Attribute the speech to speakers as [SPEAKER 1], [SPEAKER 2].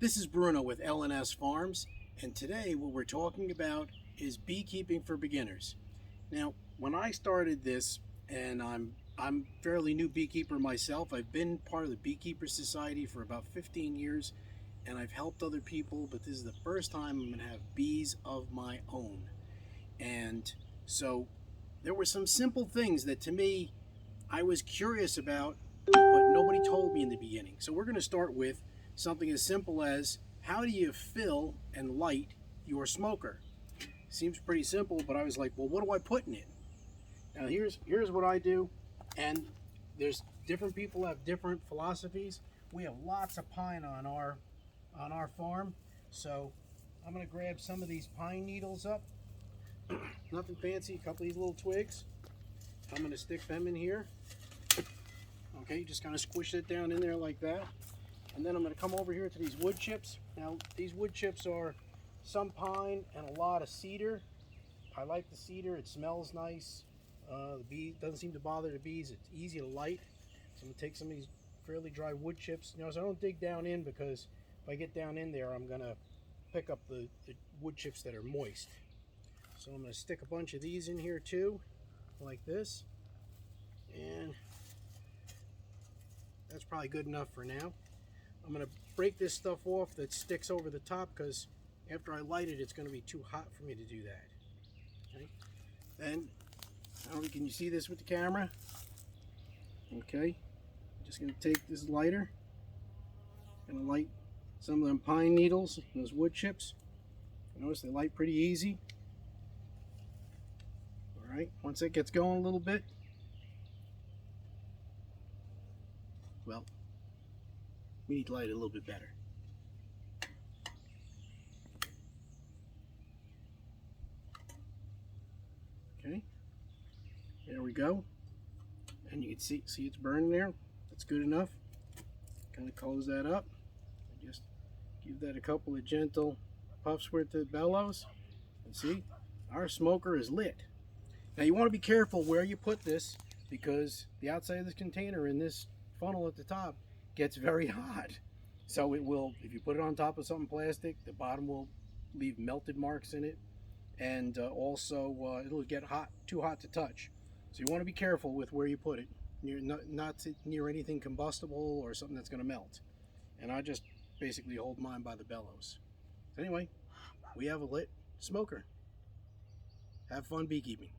[SPEAKER 1] This is Bruno with L&S Farms, and today what we're talking about is beekeeping for beginners. Now, when I started this, and I'm fairly new beekeeper myself. I've been part of the Beekeeper Society for about 15 years, and I've helped other people, but this is the first time I'm going to have bees of my own. And so there were some simple things that to me I was curious about, but nobody told me in the beginning. So we're going to start with something as simple as, how do you fill and light your smoker? Seems pretty simple, but I was like, well, what do I put in it? Now here's what I do, and there's different people have different philosophies. We have lots of pine on our farm, so I'm going to grab some of these pine needles up. Nothing fancy, a couple of these little twigs. I'm going to stick them in here. Okay, just kind of squish it down in there like that. And then I'm going to come over here to these wood chips. Now, these wood chips are some pine and a lot of cedar. I like the cedar, it smells nice. The bee doesn't seem to bother the bees. It's easy to light. So I'm going to take some of these fairly dry wood chips. So I don't dig down in, because if I get down in there, I'm going to pick up the wood chips that are moist. So I'm going to stick a bunch of these in here too, like this. And that's probably good enough for now. I'm going to break this stuff off that sticks over the top, because after I light it, it's going to be too hot for me to do that. Okay. Then, I don't know, can you see this with the camera? Okay. Just going to take this lighter. Going to light some of them pine needles, those wood chips. Notice they light pretty easy. All right. Once it gets going a little bit, well, we need to light it a little bit better. Okay, there we go. And you can see it's burning there. That's good enough. Kind of close that up. And just give that a couple of gentle puffs with the bellows. And see, our smoker is lit. Now you want to be careful where you put this, because the outside of this container in this funnel at the top gets very hot. So it will, if you put it on top of something plastic, the bottom will leave melted marks in it, and also it'll get hot, too hot to touch. So you want to be careful with where you put it, not near anything combustible or something that's going to melt. And I just basically hold mine by the bellows. So anyway, we have a lit smoker. Have fun beekeeping.